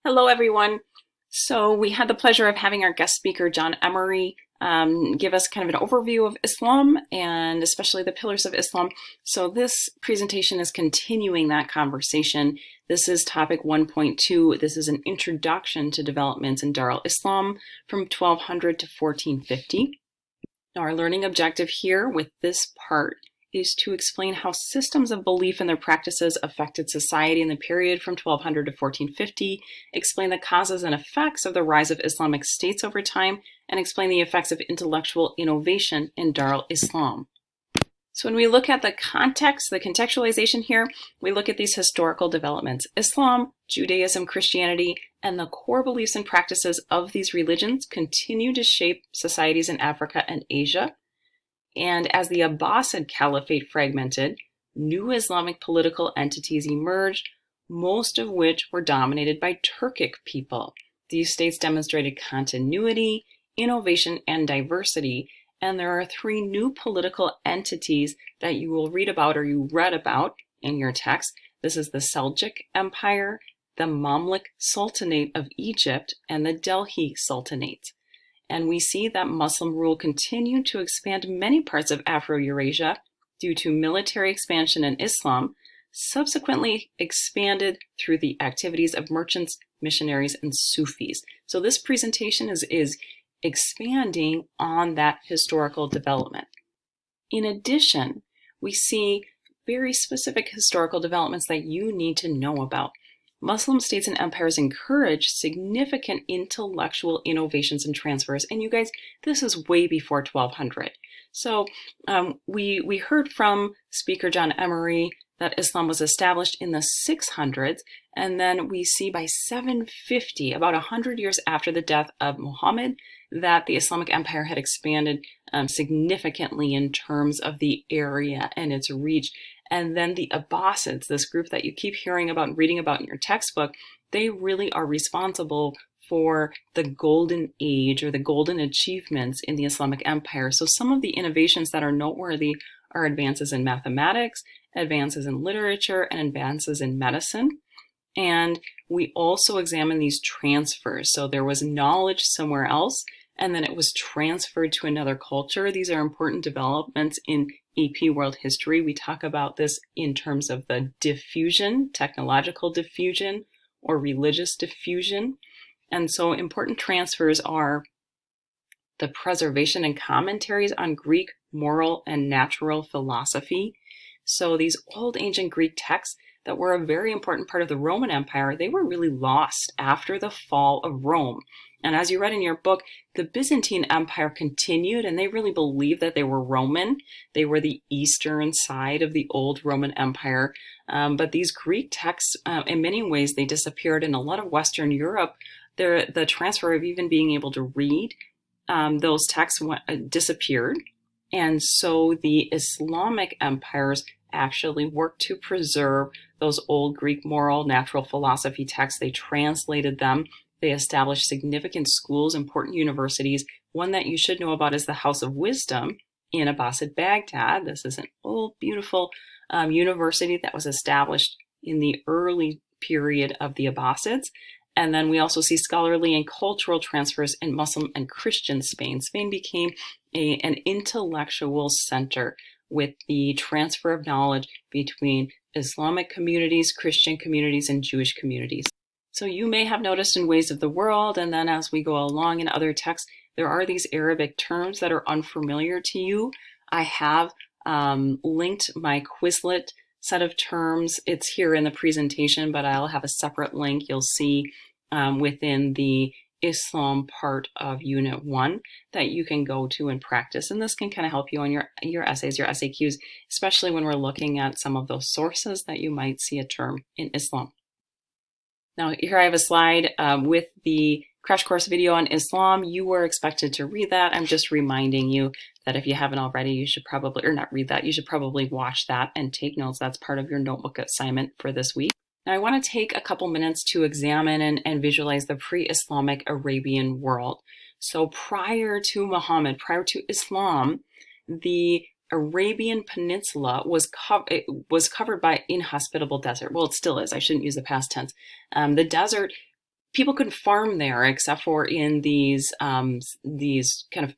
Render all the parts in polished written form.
Hello, everyone. So we had the pleasure of having our guest speaker, John Emery, give us kind of an overview of Islam and especially the pillars of Islam. So this presentation is continuing that conversation. This is topic 1.2. This is an introduction to developments in Dar al-Islam from 1200 to 1450. Now, our learning objective here with this part is to explain how systems of belief and their practices affected society in the period from 1200 to 1450, explain the causes and effects of the rise of Islamic states over time, and explain the effects of intellectual innovation in Dar al-Islam. So when we look at the context, the contextualization here, we look at these historical developments. Islam, Judaism, Christianity, and the core beliefs and practices of these religions continue to shape societies in Africa and Asia. And as the Abbasid Caliphate fragmented, new Islamic political entities emerged, most of which were dominated by Turkic people. These states demonstrated continuity, innovation, and diversity, and there are three new political entities that you will read about or you read about in your text. This is the Seljuk Empire, the Mamluk Sultanate of Egypt, and the Delhi Sultanate. And we see that Muslim rule continued to expand many parts of Afro-Eurasia due to military expansion in Islam, subsequently expanded through the activities of merchants, missionaries, and Sufis. So this presentation is expanding on that historical development. In addition, we see very specific historical developments that you need to know about. Muslim states and empires encouraged significant intellectual innovations and transfers. And you guys, this is way before 1200. So we heard from Speaker John Emery that Islam was established in the 600s. And then we see by 750, about 100 years after the death of Muhammad, that the Islamic Empire had expanded significantly in terms of the area and its reach. And then the Abbasids, this group that you keep hearing about and reading about in your textbook, they really are responsible for the golden age or the golden achievements in the Islamic Empire. So some of the innovations that are noteworthy are advances in mathematics, advances in literature, and advances in medicine. And we also examine these transfers. So there was knowledge somewhere else, and then it was transferred to another culture. These are important developments in AP world history. We talk about this in terms of the diffusion, technological diffusion, or religious diffusion. And so important transfers are the preservation and commentaries on Greek moral and natural philosophy. So these old ancient Greek texts that were a very important part of the Roman Empire, they were really lost after the fall of Rome. And as you read in your book, the Byzantine Empire continued, and they really believed that they were Roman. They were the eastern side of the old Roman Empire. But these Greek texts, in many ways, they disappeared. In a lot of Western Europe, the transfer of even being able to read those texts disappeared. And so the Islamic empires actually worked to preserve those old Greek moral, natural philosophy texts. They translated them. They established significant schools, important universities. One that you should know about is the House of Wisdom in Abbasid Baghdad. This is an old, beautiful university that was established in the early period of the Abbasids. And then we also see scholarly and cultural transfers in Muslim and Christian Spain. Spain became an intellectual center with the transfer of knowledge between Islamic communities, Christian communities, and Jewish communities. So you may have noticed in Ways of the World, and then as we go along in other texts, there are these Arabic terms that are unfamiliar to you. I have linked my Quizlet set of terms. It's here in the presentation, but I'll have a separate link you'll see within the Islam part of Unit 1 that you can go to and practice. And this can kind of help you on your essays, your SAQs, especially when we're looking at some of those sources that you might see a term in Islam. Now, here I have a slide with the crash course video on Islam. You were expected to read that. I'm just reminding you that if you haven't already, you should probably, or not read that, you should probably watch that and take notes. That's part of your notebook assignment for this week. Now, I want to take a couple minutes to examine and visualize the pre-Islamic Arabian world. So prior to Muhammad, prior to Islam, the Arabian Peninsula was covered by inhospitable desert. Well, it still is. I shouldn't use the past tense. The desert people couldn't farm there except for in these kind of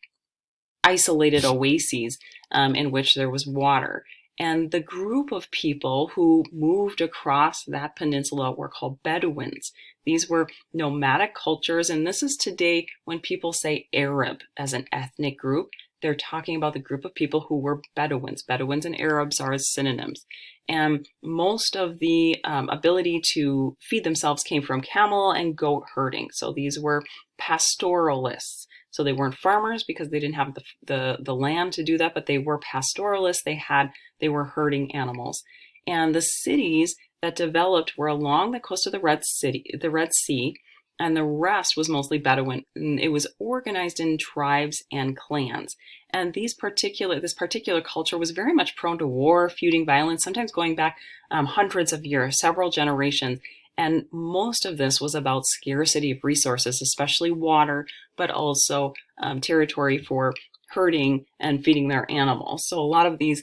isolated oases in which there was water. And the group of people who moved across that peninsula were called Bedouins. These were nomadic cultures, and this is today when people say Arab as an ethnic group, they're talking about the group of people who were Bedouins. Bedouins and Arabs are synonyms. And most of the ability to feed themselves came from camel and goat herding. So these were pastoralists. So they weren't farmers because they didn't have the land to do that, but they were pastoralists. They were herding animals. And the cities that developed were along the coast of the Red Sea, and the rest was mostly Bedouin. And it was organized in tribes and clans. And this particular culture was very much prone to war, feuding, violence, sometimes going back hundreds of years, several generations. And most of this was about scarcity of resources, especially water, but also territory for herding and feeding their animals. So a lot of these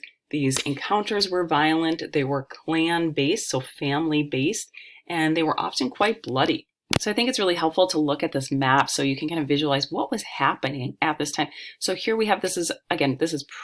encounters were violent. They were clan-based, so family-based, and they were often quite bloody. So I think it's really helpful to look at this map so you can kind of visualize what was happening at this time. So here we have, this is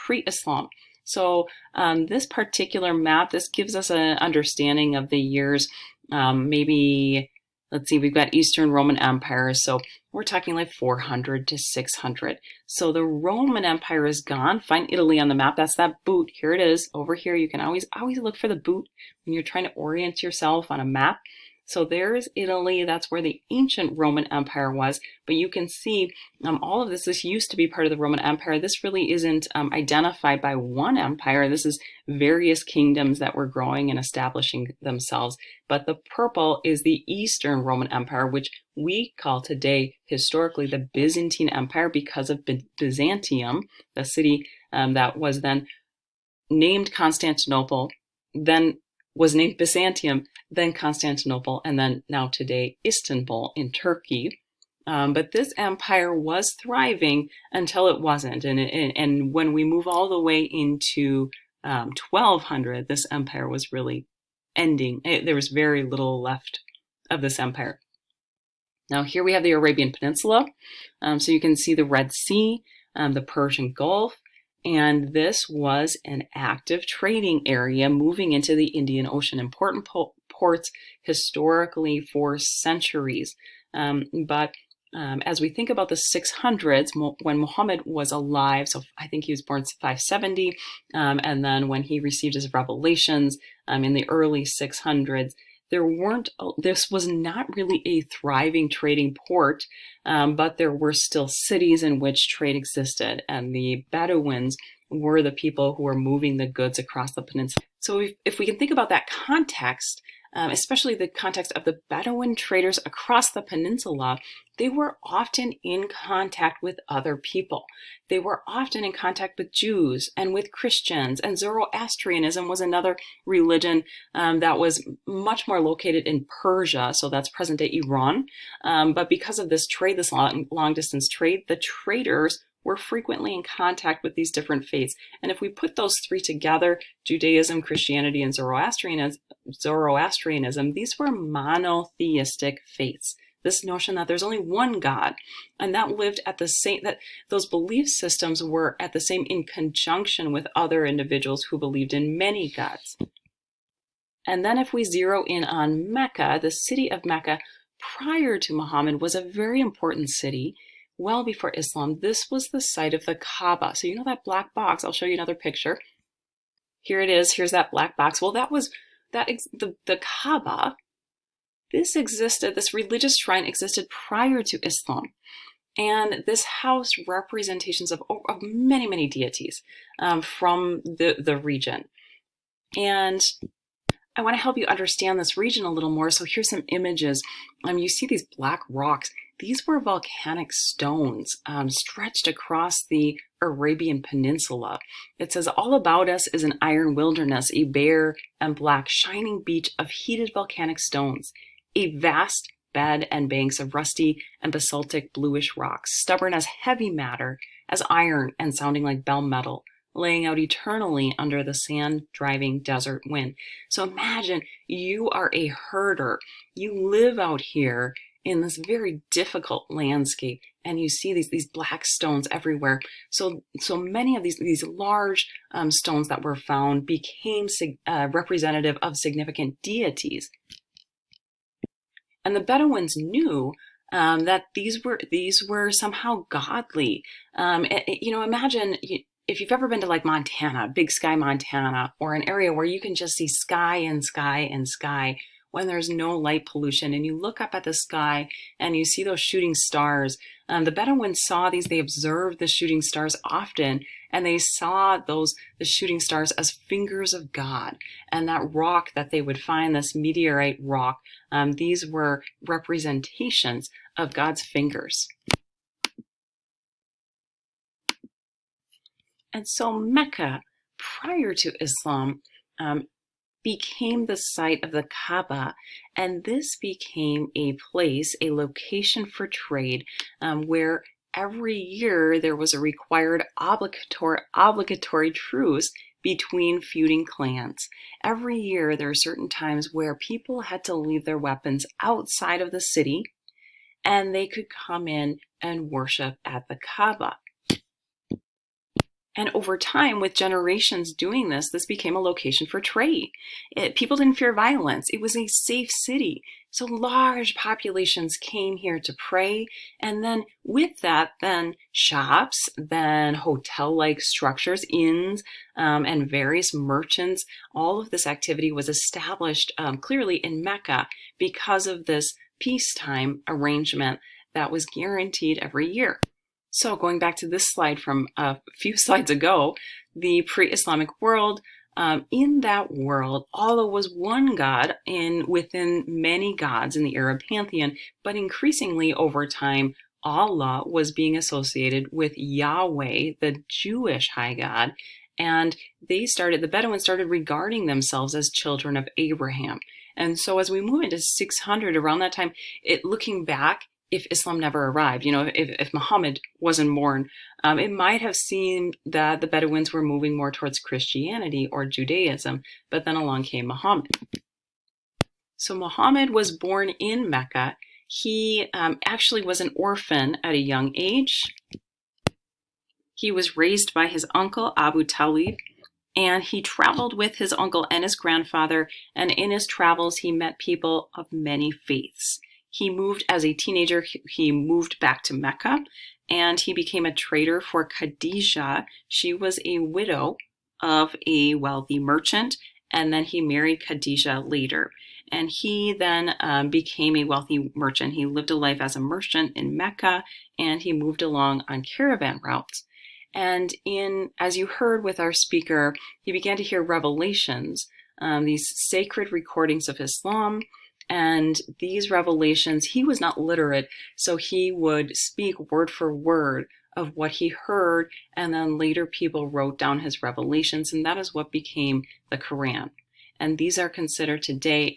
pre-Islam. So this particular map, this gives us an understanding of the years. Maybe, let's see, we've got Eastern Roman Empire. So we're talking like 400 to 600. So the Roman Empire is gone. Find Italy on the map. That's that boot. Here it is over here. You can always look for the boot when you're trying to orient yourself on a map. So there's Italy. That's where the ancient Roman Empire was. But you can see all of this used to be part of the Roman Empire. This really isn't identified by one empire. This is various kingdoms that were growing and establishing themselves. But the purple is the Eastern Roman Empire, which we call today historically the Byzantine Empire because of Byzantium, the city that was then named Constantinople, then was named Byzantium, then Constantinople, and then now today Istanbul in Turkey. But this empire was thriving until it wasn't. And when we move all the way into 1200, this empire was really ending. There was very little left of this empire. Now here we have the Arabian Peninsula. So you can see the Red Sea, the Persian Gulf, and this was an active trading area moving into the Indian Ocean. Important ports historically for centuries. But as we think about the 600s, when Muhammad was alive, so I think he was born 570, and then when he received his revelations in the early 600s, this was not really a thriving trading port, but there were still cities in which trade existed, and the Bedouins were the people who were moving the goods across the peninsula. So if we can think about that context, especially the context of the Bedouin traders across the peninsula, they were often in contact with other people. They were often in contact with Jews and with Christians, and Zoroastrianism was another religion that was much more located in Persia, so that's present-day Iran. But because of this trade, this long-distance trade, the traders were frequently in contact with these different faiths. And if we put those three together, Judaism, Christianity, and Zoroastrianism, these were monotheistic faiths. This notion that there's only one God, and that lived at the same, that those belief systems were at the same in conjunction with other individuals who believed in many gods. And then if we zero in on Mecca, the city of Mecca prior to Muhammad was a very important city. Well before Islam, this was the site of the Kaaba. So you know that black box, I'll show you another picture. Here it is, here's that black box. Well, the Kaaba, this religious shrine existed prior to Islam. And this housed representations of many, many deities from the region. And I want to help you understand this region a little more. So here's some images. You see these black rocks. These were volcanic stones stretched across the Arabian Peninsula. It says, all about us is an iron wilderness, a bare and black shining beach of heated volcanic stones, a vast bed and banks of rusty and basaltic bluish rocks, stubborn as heavy matter, as iron and sounding like bell metal, laying out eternally under the sand-driving desert wind. So imagine you are a herder. You live out here in this very difficult landscape, and you see these black stones everywhere. So many of these large stones that were found became representative of significant deities. And the Bedouins knew that these were somehow godly. Imagine if you've ever been to like Montana, Big Sky, Montana, or an area where you can just see sky and sky and sky when there's no light pollution, and you look up at the sky and you see those shooting stars. The Bedouins saw these, they observed the shooting stars often, and they saw the shooting stars as fingers of God. And that rock that they would find, this meteorite rock, these were representations of God's fingers. And so Mecca, prior to Islam, became the site of the Kaaba, and this became a place, a location for trade, where every year there was a required obligatory truce between feuding clans. Every year there are certain times where people had to leave their weapons outside of the city, and they could come in and worship at the Kaaba. And over time, with generations doing this became a location for trade. People didn't fear violence. It was a safe city. So large populations came here to pray. And then with that, then shops, then hotel-like structures, inns, and various merchants. All of this activity was established clearly in Mecca because of this peacetime arrangement that was guaranteed every year. So going back to this slide from a few slides ago, the pre-Islamic world, in that world, Allah was one God within many gods in the Arab pantheon, but increasingly over time, Allah was being associated with Yahweh, the Jewish high God, and the Bedouins started regarding themselves as children of Abraham. And so as we move into 600, around that time, looking back, if Islam never arrived, if Muhammad wasn't born, it might have seemed that the Bedouins were moving more towards Christianity or Judaism, but then along came Muhammad. So Muhammad was born in Mecca. He actually was an orphan at a young age. He was raised by his uncle, Abu Talib, and he traveled with his uncle and his grandfather, and in his travels, he met people of many faiths. He moved as a teenager, he moved back to Mecca, and he became a trader for Khadijah. She was a widow of a wealthy merchant, and then he married Khadijah later. And he then became a wealthy merchant. He lived a life as a merchant in Mecca, and he moved along on caravan routes. And as you heard with our speaker, he began to hear revelations, these sacred recordings of Islam. And these revelations, he was not literate, so he would speak word for word of what he heard, and then later people wrote down his revelations, and that is what became the Quran. And these are considered today,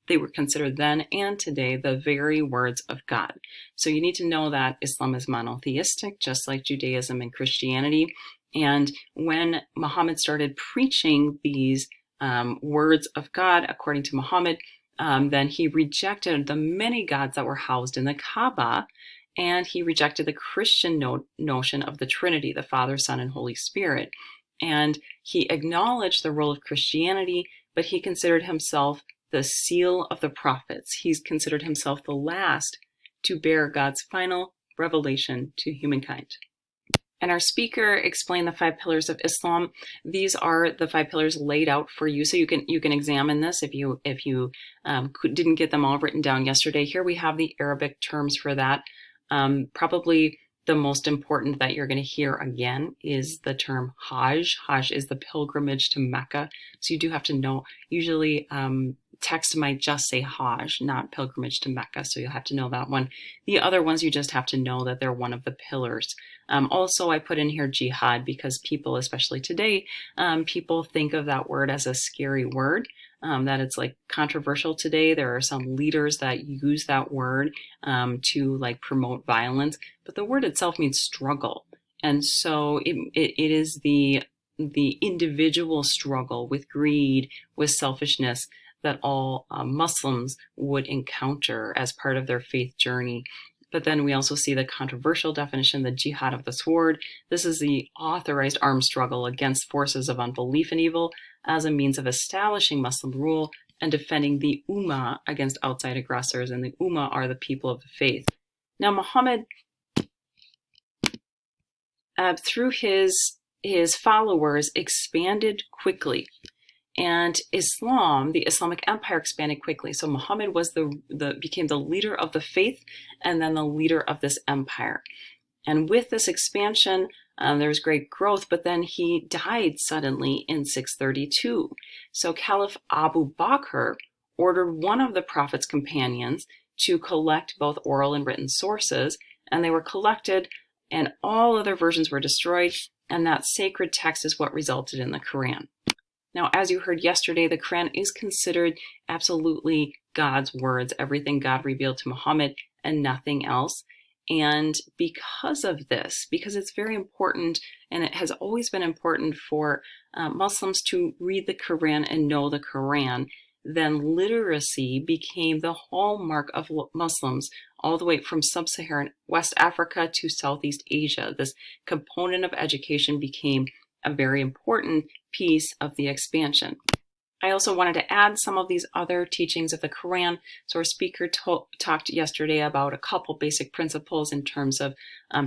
they were considered then and today, the very words of God. So you need to know that Islam is monotheistic, just like Judaism and Christianity. And when Muhammad started preaching these words of God, according to Muhammad, then he rejected the many gods that were housed in the Kaaba, and he rejected the Christian notion of the Trinity, the Father, Son, and Holy Spirit. And he acknowledged the role of Christianity, but he considered himself the seal of the prophets. He's considered himself the last to bear God's final revelation to humankind. And our speaker explained the 5 pillars of Islam. These are the 5 pillars laid out for you, so you can examine this if you didn't get them all written down yesterday. Here we have the Arabic terms for that. Probably the most important that you're going to hear again is the term Hajj. Hajj is the pilgrimage to Mecca. So you do have to know. Usually text might just say Hajj, not pilgrimage to Mecca. So you'll have to know that one. The other ones, you just have to know that they're one of the pillars. Also, I put in here jihad because people, especially today, people think of that word as a scary word, that it's like controversial today. There are some leaders that use that word to like promote violence, but the word itself means struggle. And so it is the individual struggle with greed, with selfishness, that all Muslims would encounter as part of their faith journey. But then we also see the controversial definition, the jihad of the sword. This is the authorized armed struggle against forces of unbelief and evil as a means of establishing Muslim rule and defending the Ummah against outside aggressors. And the Ummah are the people of the faith. Now, Muhammad, through his followers, expanded quickly. And Islam, the Islamic Empire, expanded quickly. So Muhammad was became the leader of the faith and then the leader of this empire. And with this expansion, there was great growth, but then he died suddenly in 632. So Caliph Abu Bakr ordered one of the Prophet's companions to collect both oral and written sources, and they were collected, and all other versions were destroyed, and that sacred text is what resulted in the Quran. Now, as you heard yesterday, the Quran is considered absolutely God's words, everything God revealed to Muhammad and nothing else. And because of this, because it's very important, and it has always been important for Muslims to read the Quran and know the Quran, then literacy became the hallmark of Muslims all the way from sub-Saharan West Africa to Southeast Asia. This component of education became a very important piece of the expansion. I also wanted to add some of these other teachings of the Quran. So our speaker talked yesterday about a couple basic principles in terms of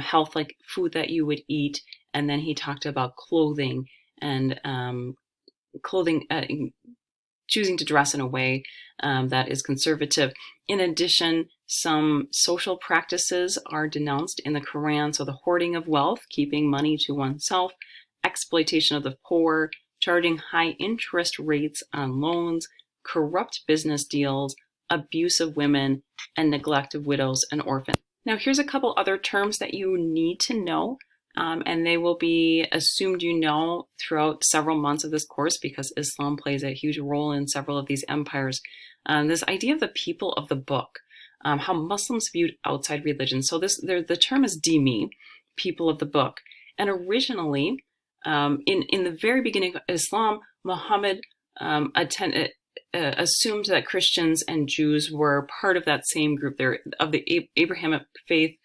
health, like food that you would eat. And then he talked about clothing and choosing to dress in a way that is conservative. In addition, some social practices are denounced in the Quran. So the hoarding of wealth, keeping money to oneself, exploitation of the poor, charging high interest rates on loans, corrupt business deals, abuse of women, and neglect of widows and orphans. Now, here's a couple other terms that you need to know, and they will be assumed you know throughout several months of this course because Islam plays a huge role in several of these empires. This idea of the people of the book, how Muslims viewed outside religion. So the term is dhimmi, people of the book. And originally, in the very beginning of Islam, Muhammad assumed that Christians and Jews were part of that same group. They're of the Abrahamic faith,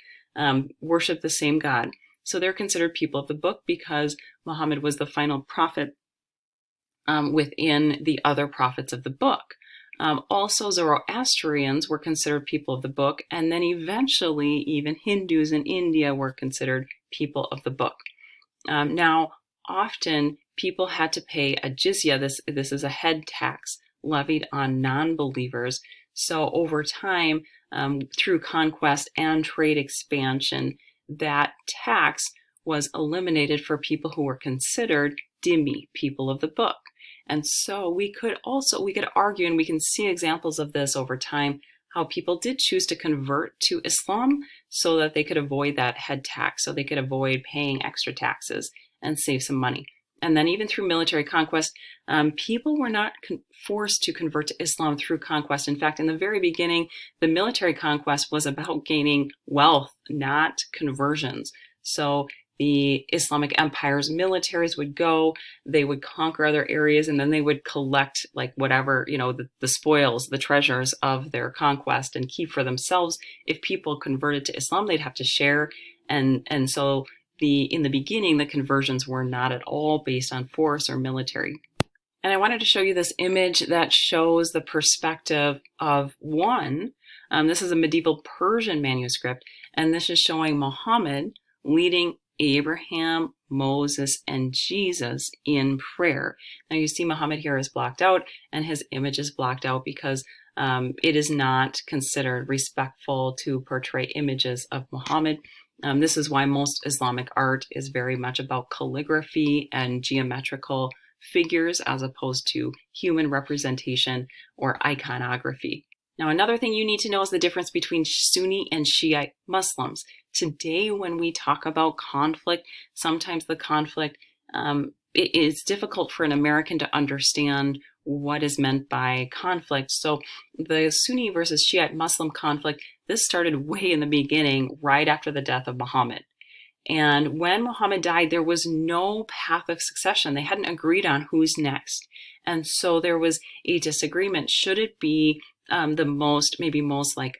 worship the same God. So they're considered people of the book because Muhammad was the final prophet within the other prophets of the book. Also, Zoroastrians were considered people of the book, and then eventually even Hindus in India were considered people of the book. Now, often people had to pay a jizya. This is a head tax levied on non-believers. So over time, through conquest and trade expansion, that tax was eliminated for people who were considered dhimmi, people of the book. And so we could argue, and we can see examples of this over time, how people did choose to convert to Islam so that they could avoid that head tax, so they could avoid paying extra taxes and save some money. And then even through military conquest, people were not forced to convert to Islam through conquest. In fact, in the very beginning, the military conquest was about gaining wealth, not conversions. So the Islamic Empire's militaries would go, they would conquer other areas, and then they would collect like whatever, the spoils, the treasures of their conquest and keep for themselves. If people converted to Islam, they'd have to share. And so in the beginning, the conversions were not at all based on force or military. And I wanted to show you this image that shows the perspective of one. This is a medieval Persian manuscript, and this is showing Muhammad leading Abraham, Moses, and Jesus in prayer. Now you see Muhammad here is blocked out, and his image is blocked out because it is not considered respectful to portray images of Muhammad. This is why most Islamic art is very much about calligraphy and geometrical figures as opposed to human representation or iconography. Now, another thing you need to know is the difference between Sunni and Shiite Muslims. Today, when we talk about conflict, sometimes the conflict, it is difficult for an American to understand what is meant by conflict. So the Sunni versus Shiite Muslim conflict, this started way in the beginning, right after the death of Muhammad. And when Muhammad died, there was no path of succession. They hadn't agreed on who's next. And so there was a disagreement. Should it be the most like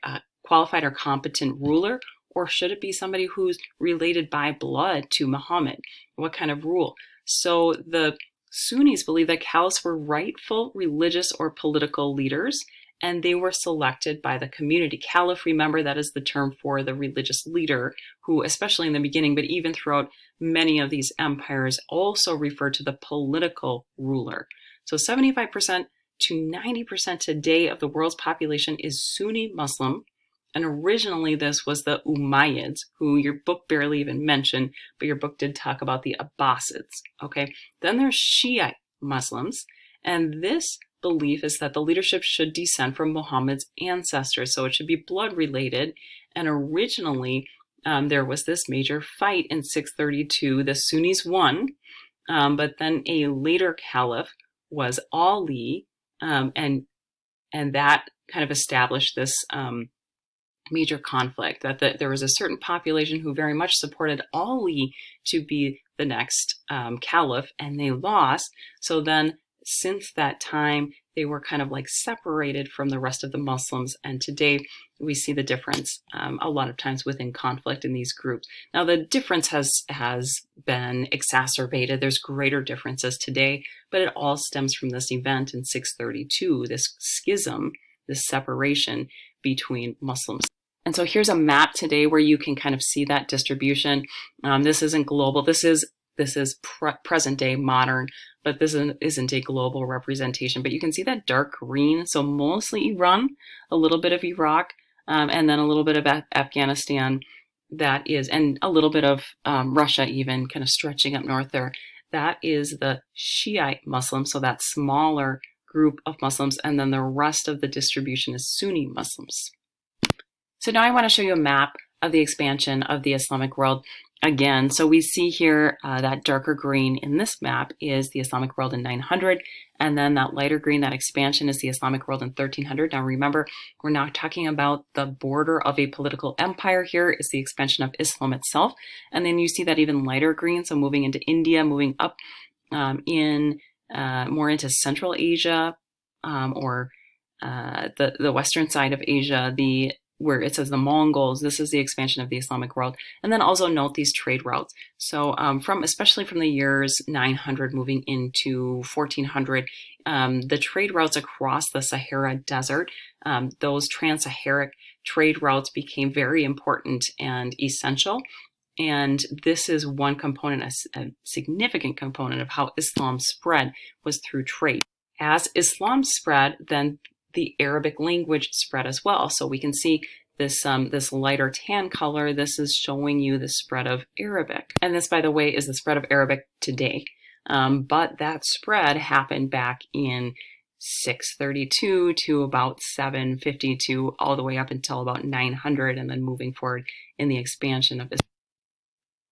qualified or competent ruler, or should it be somebody who's related by blood to Muhammad? What kind of rule? So the Sunnis believe that caliphs were rightful religious or political leaders, and they were selected by the community. Caliph, remember, that is the term for the religious leader who, especially in the beginning, but even throughout many of these empires, also refer to the political ruler. So 75% to 90% today of the world's population is Sunni Muslim. And originally this was the Umayyads, who your book barely even mentioned, but your book did talk about the Abbasids, okay? Then there's Shiite Muslims, and this belief is that the leadership should descend from Muhammad's ancestors, so it should be blood related. And originally there was this major fight in 632. The Sunnis won, but then a later caliph was Ali, and that kind of established this major conflict, that there was a certain population who very much supported Ali to be the next caliph, and they lost. So then since that time, they were kind of like separated from the rest of the Muslims. And today we see the difference a lot of times within conflict in these groups. Now the difference has been exacerbated. There's greater differences today, but it all stems from this event in 632, this schism, this separation between Muslims. And so here's a map today where you can kind of see that distribution. This isn't global. This is present day modern, but this isn't a global representation. But you can see that dark green. So mostly Iran, a little bit of Iraq, and then a little bit of Afghanistan. That is, and a little bit of Russia even, kind of stretching up north there. That is the Shiite Muslims, so that smaller group of Muslims, and then the rest of the distribution is Sunni Muslims. So now I want to show you a map of the expansion of the Islamic world again. So we see here that darker green in this map is the Islamic world in 900, and then that lighter green, that expansion, is the Islamic world in 1300. Now remember, we're not talking about the border of a political empire here. It's the expansion of Islam itself. And then you see that even lighter green, so moving into India, moving up more into Central Asia, or the western side of Asia, where it says the Mongols. This is the expansion of the Islamic world. And then also note these trade routes. So especially from the years 900 moving into 1400, the trade routes across the Sahara Desert, those trans-Saharic trade routes became very important and essential. And this is one component, a significant component of how Islam spread, was through trade. As Islam spread, then the Arabic language spread as well. So we can see this lighter tan color. This is showing you the spread of Arabic. And this, by the way, is the spread of Arabic today. But that spread happened back in 632 to about 752, all the way up until about 900, and then moving forward in the expansion of Islam.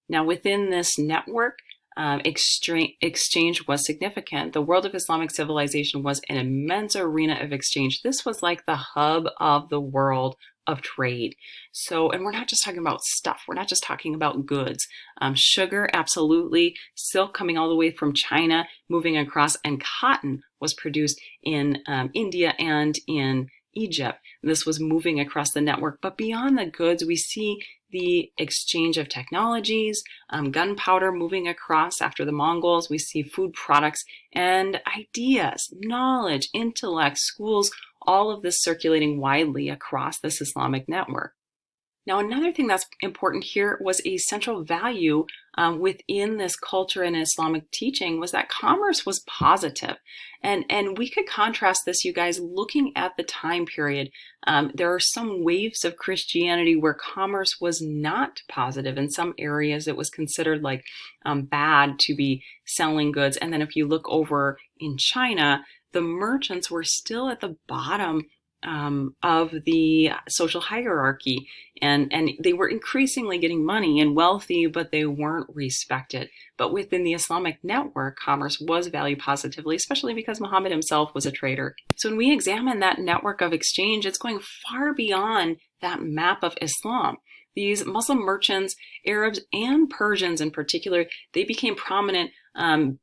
Now within this network, exchange was significant. The world of Islamic civilization was an immense arena of exchange. This was like the hub of the world of trade. So, and we're not just talking about stuff. We're not just talking about goods. Sugar, absolutely. Silk coming all the way from China, moving across, and cotton was produced in India and in Egypt. This was moving across the network. But beyond the goods, we see the exchange of technologies, gunpowder moving across after the Mongols. We see food products and ideas, knowledge, intellect, schools, all of this circulating widely across this Islamic network. Now, another thing that's important here was a central value within this culture and Islamic teaching was that commerce was positive. And we could contrast this, you guys, looking at the time period. There are some waves of Christianity where commerce was not positive. In some areas, it was considered like bad to be selling goods. And then if you look over in China, the merchants were still at the bottom of the social hierarchy, and they were increasingly getting money and wealthy, but they weren't respected. But within the Islamic network, commerce was valued positively, especially because Muhammad himself was a trader. So when we examine that network of exchange, it's going far beyond that map of Islam. These Muslim merchants, Arabs and Persians in particular, they became prominent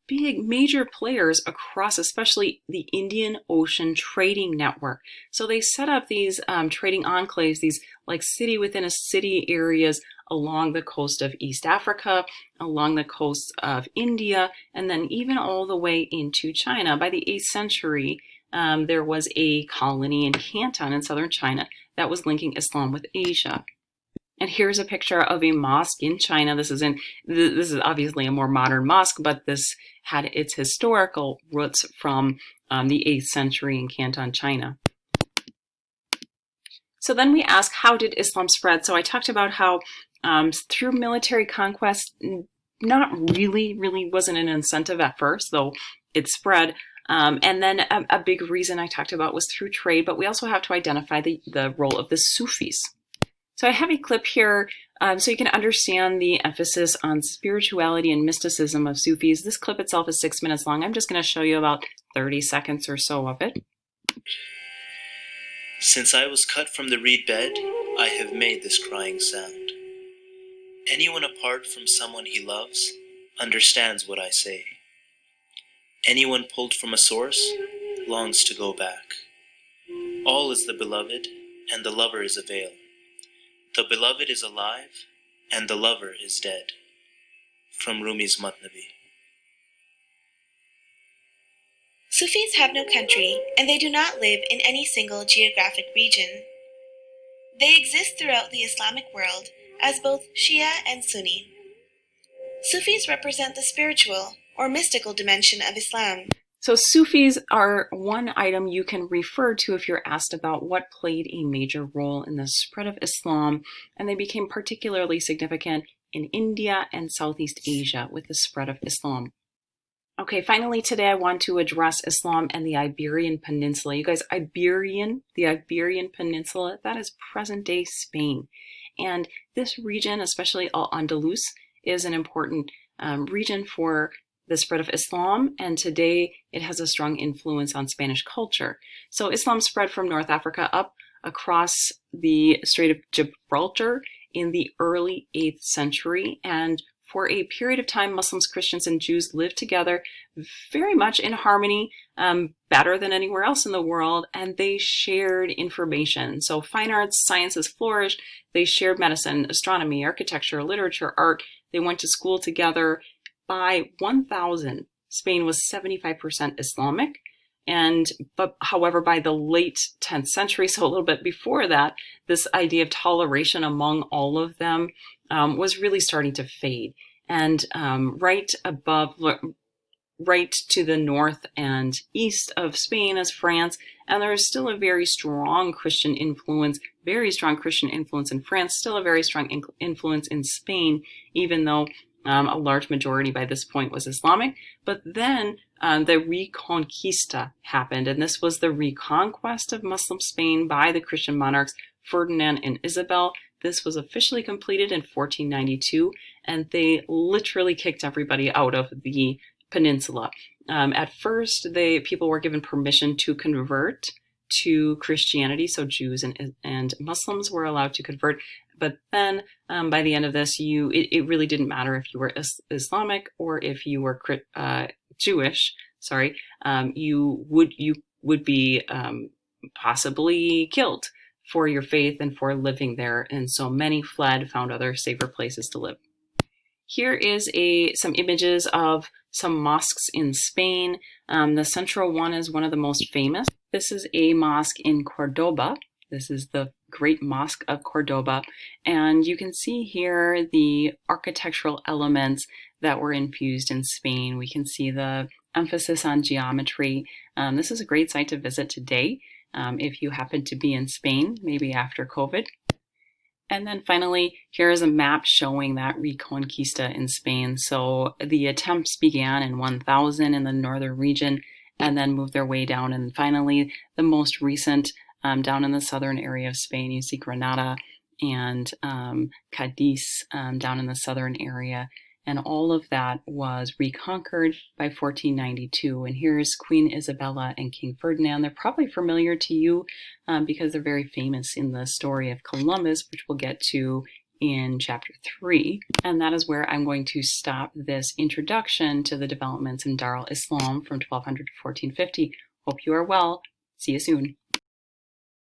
big major players across, especially the Indian Ocean trading network. So they set up these trading enclaves, these like city within a city areas along the coast of East Africa, along the coast of India, and then even all the way into China. By the 8th century, there was a colony in Canton in southern China that was linking Islam with Asia. And here's a picture of a mosque in China. This is obviously a more modern mosque, but this had its historical roots from the 8th century in Canton, China. So then we ask, how did Islam spread? So I talked about how through military conquest, not really wasn't an incentive at first, though it spread. And then a big reason I talked about was through trade, but we also have to identify the role of the Sufis. So I have a clip here so you can understand the emphasis on spirituality and mysticism of Sufis. This clip itself is 6 minutes long. I'm just going to show you about 30 seconds or so of it. Since I was cut from the reed bed, I have made this crying sound. Anyone apart from someone he loves understands what I say. Anyone pulled from a source longs to go back. All is the beloved, and the lover is a veil. The beloved is alive, and the lover is dead. From Rumi's Matnavi. Sufis have no country, and they do not live in any single geographic region. They exist throughout the Islamic world as both Shia and Sunni. Sufis represent the spiritual or mystical dimension of Islam. So Sufis are one item you can refer to if you're asked about what played a major role in the spread of Islam, and they became particularly significant in India and Southeast Asia with the spread of Islam. Okay, finally today I want to address Islam and the Iberian Peninsula. You guys, the Iberian Peninsula, that is present-day Spain. And this region, especially Al-Andalus, is an important region for the spread of Islam, and today it has a strong influence on Spanish culture. So Islam spread from North Africa up across the Strait of Gibraltar in the early 8th century, and for a period of time, Muslims, Christians, and Jews lived together very much in harmony, better than anywhere else in the world, and they shared information. So fine arts, sciences flourished. They shared medicine, astronomy, architecture, literature, art. They went to school together. By 1000, Spain was 75% Islamic. But however, by the late 10th century, so a little bit before that, this idea of toleration among all of them was really starting to fade. And right to the north and east of Spain is France, and there is still a very strong Christian influence in France, still a very strong influence in Spain, even though a large majority by this point was Islamic. But then the Reconquista happened, and this was the reconquest of Muslim Spain by the Christian monarchs Ferdinand and Isabel. This was officially completed in 1492, and they literally kicked everybody out of the peninsula. At first, people were given permission to convert to Christianity, so Jews and Muslims were allowed to convert. But then, by the end of this, it really didn't matter if you were Islamic or if you were Jewish. You would be possibly killed for your faith and for living there, and so many fled, found other safer places to live. Here is some images of some mosques in Spain. The central one is one of the most famous. This is a mosque in Cordoba. This is the Great Mosque of Cordoba, and you can see here the architectural elements that were infused in Spain. We can see the emphasis on geometry. This is a great site to visit today if you happen to be in Spain, maybe after COVID. And then finally, here is a map showing that Reconquista in Spain. So the attempts began in 1000 in the northern region and then moved their way down. And finally, the most recent down in the southern area of Spain, you see Granada and Cadiz down in the southern area. And all of that was reconquered by 1492. And here's Queen Isabella and King Ferdinand. They're probably familiar to you because they're very famous in the story of Columbus, which we'll get to in chapter 3, and that is where I'm going to stop this introduction to the developments in Dar al-Islam from 1200 to 1450. Hope you are well. See you soon.